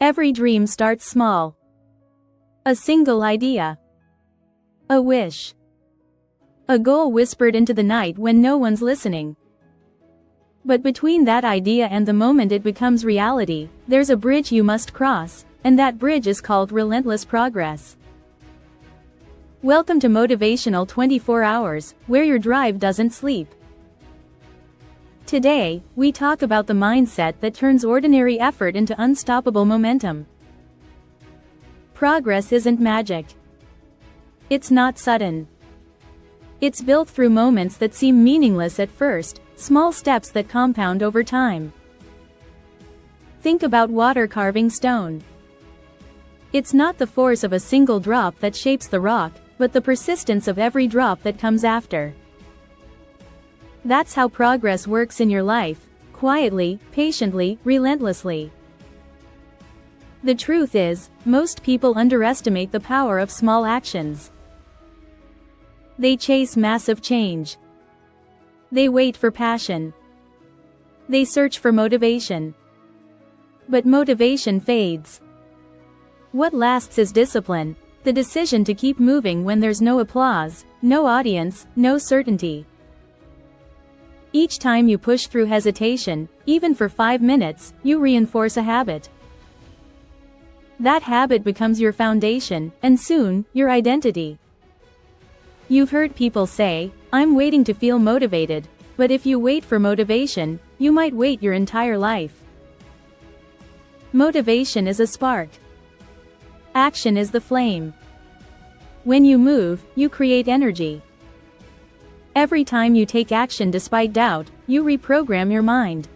Every dream starts small. A single idea. A wish. A goal whispered into the night when no one's listening. But between that idea and the moment it becomes reality, there's a bridge you must cross, and that bridge is called relentless progress. Welcome to Motivational 24 Hours, where your drive doesn't sleep. Today, we talk about the mindset that turns ordinary effort into unstoppable momentum. Progress isn't magic. It's not sudden. It's built through moments that seem meaningless at first, small steps that compound over time. Think about water carving stone. It's not the force of a single drop that shapes the rock, but the persistence of every drop that comes after. That's how progress works in your life, quietly, patiently, relentlessly. The truth is, most people underestimate the power of small actions. They chase massive change. They wait for passion. They search for motivation. But motivation fades. What lasts is discipline, the decision to keep moving when there's no applause, no audience, no certainty. Each time you push through hesitation, even for 5 minutes, you reinforce a habit. That habit becomes your foundation, and soon, your identity. You've heard people say, "I'm waiting to feel motivated," but if you wait for motivation, you might wait your entire life. Motivation is a spark. Action is the flame. When you move, you create energy. Every time you take action despite doubt, you reprogram your mind.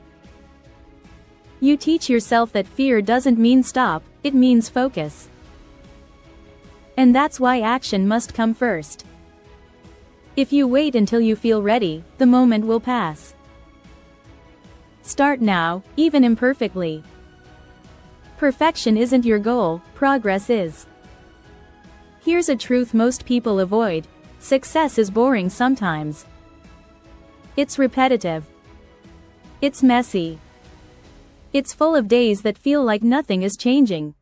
You teach yourself that fear doesn't mean stop, it means focus. And that's why action must come first. If you wait until you feel ready, the moment will pass. Start now, even imperfectly. Perfection isn't your goal, progress is. Here's a truth most people avoid: success is boring sometimes. It's repetitive. It's messy. It's full of days that feel like nothing is changing.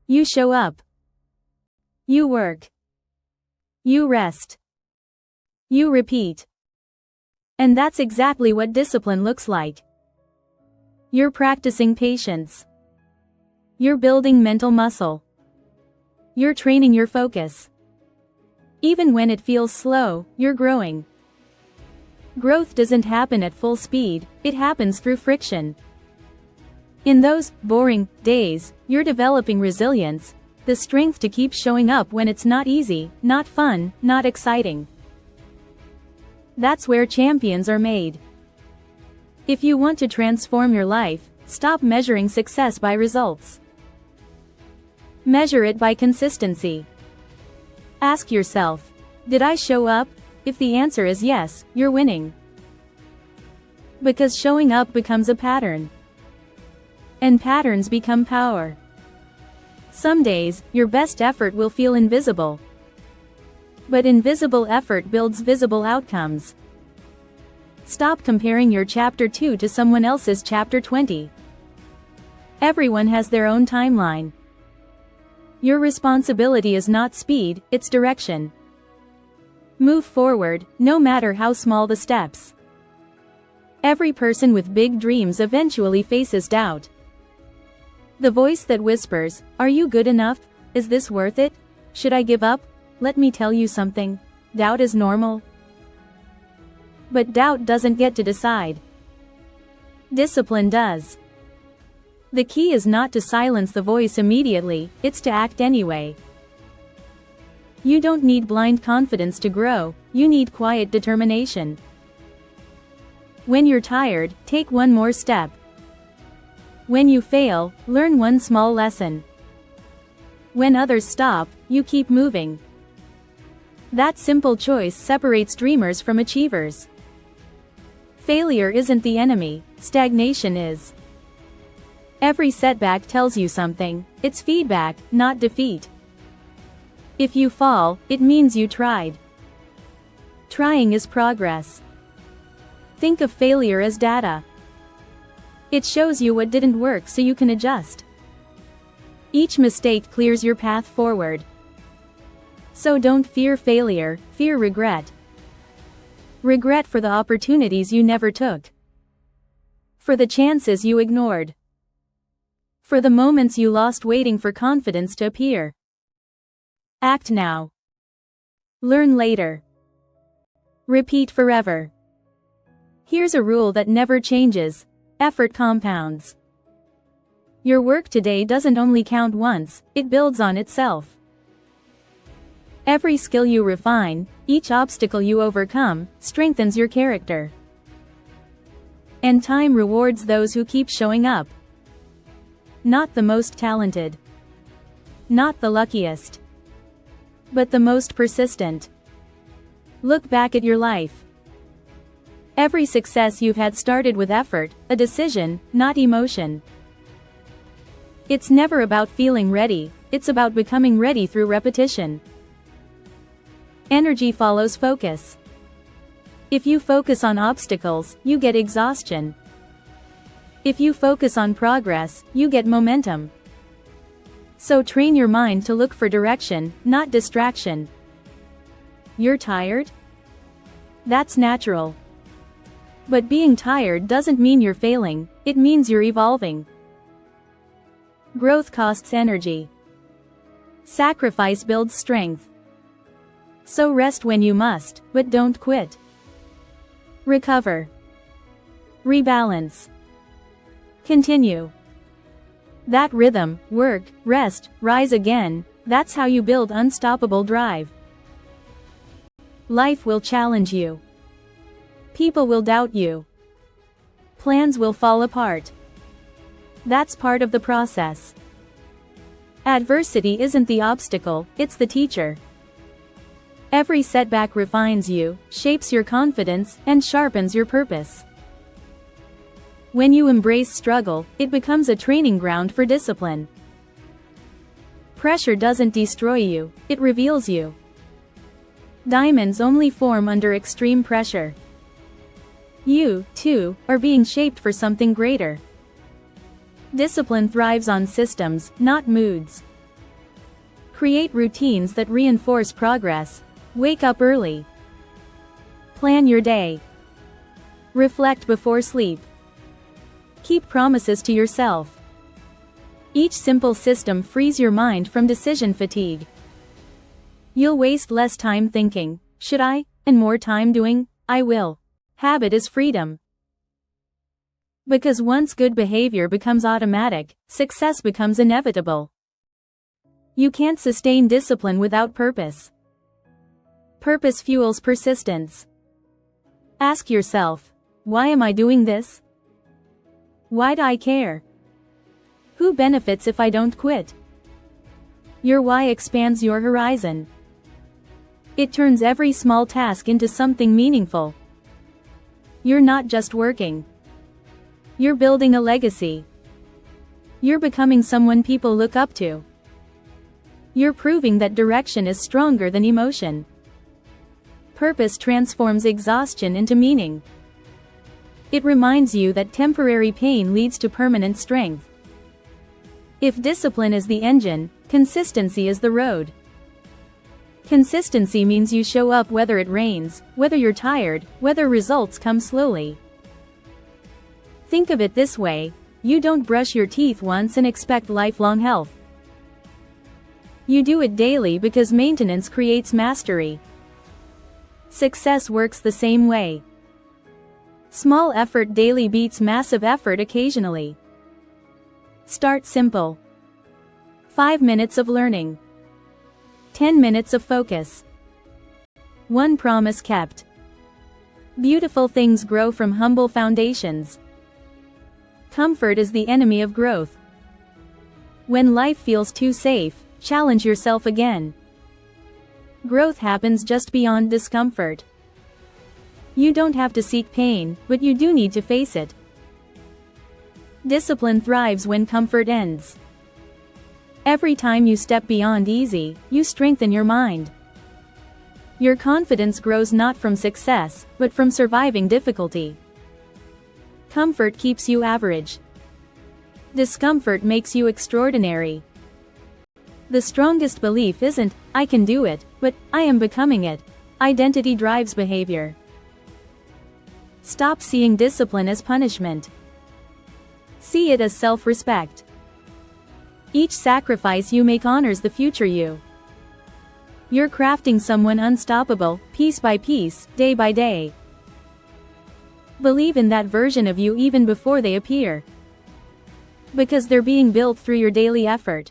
You show up. You work. You rest. You repeat. And that's exactly what discipline looks like. You're practicing patience. You're building mental muscle. You're training your focus. Even when it feels slow, you're growing. Growth doesn't happen at full speed, it happens through friction. In those boring days, you're developing resilience, the strength to keep showing up when it's not easy, not fun, not exciting. That's where champions are made. If you want to transform your life, stop measuring success by results. Measure it by consistency. Ask yourself, did I show up? If the answer is yes, you're winning. Because showing up becomes a pattern. And patterns become power. Some days, your best effort will feel invisible. But invisible effort builds visible outcomes. Stop comparing your chapter 2 to someone else's chapter 20. Everyone has their own timeline. Your responsibility is not speed, it's direction. Move forward, no matter how small the steps. Every person with big dreams eventually faces doubt. The voice that whispers, "Are you good enough? Is this worth it? Should I give up?" Let me tell you something. Doubt is normal. But doubt doesn't get to decide. Discipline does. The key is not to silence the voice immediately, it's to act anyway. You don't need blind confidence to grow, you need quiet determination. When you're tired, take one more step. When you fail, learn one small lesson. When others stop, you keep moving. That simple choice separates dreamers from achievers. Failure isn't the enemy, stagnation is. Every setback tells you something, it's feedback, not defeat. If you fall, it means you tried. Trying is progress. Think of failure as data. It shows you what didn't work so you can adjust. Each mistake clears your path forward. So don't fear failure, fear regret. Regret for the opportunities you never took. For the chances you ignored. For the moments you lost waiting for confidence to appear. Act now. Learn later. Repeat forever. Here's a rule that never changes: effort compounds. Your work today doesn't only count once, it builds on itself. Every skill you refine, each obstacle you overcome, strengthens your character. And time rewards those who keep showing up. Not the most talented. Not the luckiest. But the most persistent. Look back at your life. Every success you've had started with effort, a decision, not emotion. It's never about feeling ready, it's about becoming ready through repetition. Energy follows focus. If you focus on obstacles, you get exhaustion. If you focus on progress, you get momentum. So train your mind to look for direction, not distraction. You're tired? That's natural. But being tired doesn't mean you're failing, it means you're evolving. Growth costs energy. Sacrifice builds strength. So rest when you must, but don't quit. Recover. Rebalance. Continue. That rhythm: work, rest, rise again, that's how you build unstoppable drive. Life will challenge you. People will doubt you. Plans will fall apart. That's part of the process. Adversity isn't the obstacle, it's the teacher. Every setback refines you, shapes your confidence, and sharpens your purpose. When you embrace struggle, it becomes a training ground for discipline. Pressure doesn't destroy you, it reveals you. Diamonds only form under extreme pressure. You, too, are being shaped for something greater. Discipline thrives on systems, not moods. Create routines that reinforce progress. Wake up early. Plan your day. Reflect before sleep. Keep promises to yourself. Each simple system frees your mind from decision fatigue. You'll waste less time thinking, "Should I?" and more time doing, "I will." Habit is freedom. Because once good behavior becomes automatic, success becomes inevitable. You can't sustain discipline without purpose. Purpose fuels persistence. Ask yourself, why am I doing this? Why do I care? Who benefits if I don't quit? Your why expands your horizon. It turns every small task into something meaningful. You're not just working. You're building a legacy. You're becoming someone people look up to. You're proving that direction is stronger than emotion. Purpose transforms exhaustion into meaning. It reminds you that temporary pain leads to permanent strength. If discipline is the engine, consistency is the road. Consistency means you show up whether it rains, whether you're tired, whether results come slowly. Think of it this way: you don't brush your teeth once and expect lifelong health. You do it daily because maintenance creates mastery. Success works the same way. Small effort daily beats massive effort occasionally. Start simple. 5 minutes of learning. 10 minutes of focus. 1 promise kept. Beautiful things grow from humble foundations. Comfort is the enemy of growth. When life feels too safe, challenge yourself again. Growth happens just beyond discomfort. You don't have to seek pain, but you do need to face it. Discipline thrives when comfort ends. Every time you step beyond easy, you strengthen your mind. Your confidence grows not from success, but from surviving difficulty. Comfort keeps you average. Discomfort makes you extraordinary. The strongest belief isn't, I can do it, but, I am becoming it. Identity drives behavior. Stop seeing discipline as punishment. See it as self-respect. Each sacrifice you make honors the future you. You're crafting someone unstoppable, piece by piece, day by day. Believe in that version of you even before they appear. Because they're being built through your daily effort.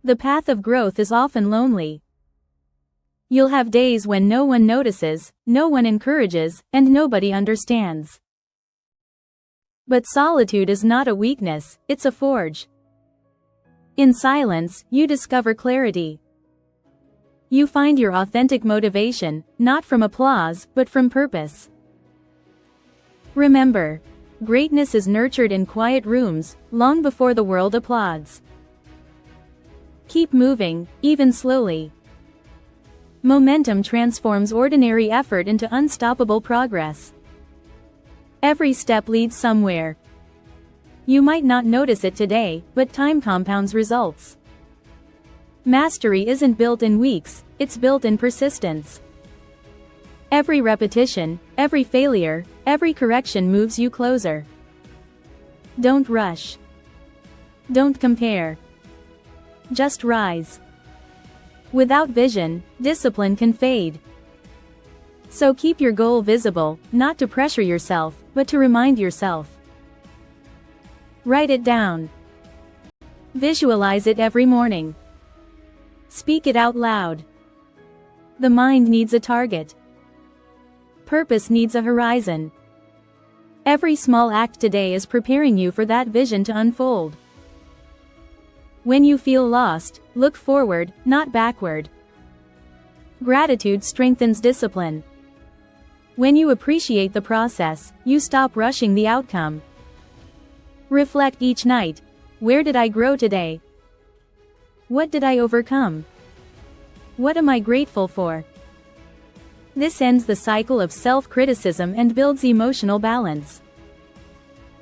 The path of growth is often lonely. You'll have days when no one notices, no one encourages, and nobody understands. But solitude is not a weakness, it's a forge. In silence, you discover clarity. You find your authentic motivation, not from applause, but from purpose. Remember, greatness is nurtured in quiet rooms, long before the world applauds. Keep moving, even slowly. Momentum transforms ordinary effort into unstoppable progress. Every step leads somewhere. You might not notice it today, but time compounds results. Mastery isn't built in weeks, it's built in persistence. Every repetition, every failure, every correction moves you closer. Don't rush. Don't compare. Just rise. Without vision, discipline can fade. So keep your goal visible, not to pressure yourself, but to remind yourself. Write it down. Visualize it every morning. Speak it out loud. The mind needs a target. Purpose needs a horizon. Every small act today is preparing you for that vision to unfold. When you feel lost, look forward, not backward. Gratitude strengthens discipline. When you appreciate the process, you stop rushing the outcome. Reflect each night. Where did I grow today? What did I overcome? What am I grateful for? This ends the cycle of self-criticism and builds emotional balance.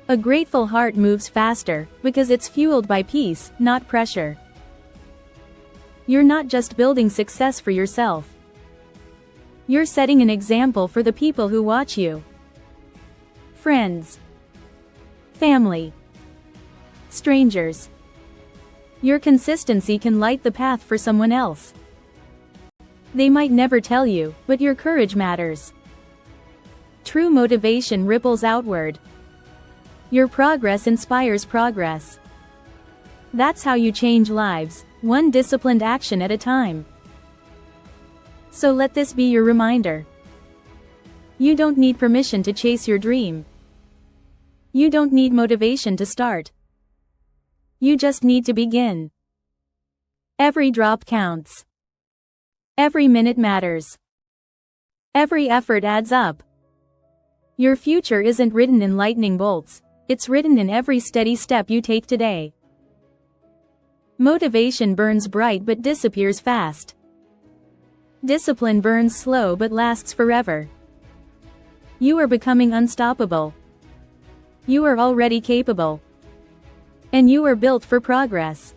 A grateful heart moves faster, because it's fueled by peace, not pressure. You're not just building success for yourself. You're setting an example for the people who watch you. Friends. Family. Strangers. Your consistency can light the path for someone else. They might never tell you, but your courage matters. True motivation ripples outward. Your progress inspires progress. That's how you change lives, one disciplined action at a time. So let this be your reminder. You don't need permission to chase your dream. You don't need motivation to start. You just need to begin. Every drop counts. Every minute matters. Every effort adds up. Your future isn't written in lightning bolts. It's written in every steady step you take today. Motivation burns bright but disappears fast. Discipline burns slow but lasts forever. You are becoming unstoppable. You are already capable. And you are built for progress.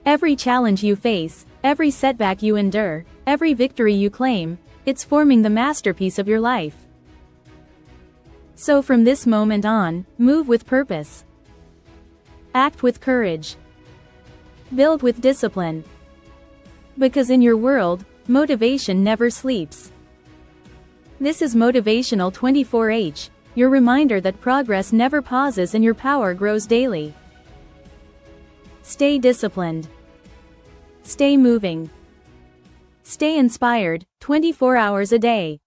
Every challenge you face, every setback you endure, every victory you claim, it's forming the masterpiece of your life. So from this moment on, move with purpose. Act with courage. Build with discipline. Because in your world, motivation never sleeps. This is Motivational 24H, your reminder that progress never pauses and your power grows daily. Stay disciplined. Stay moving. Stay inspired, 24 hours a day.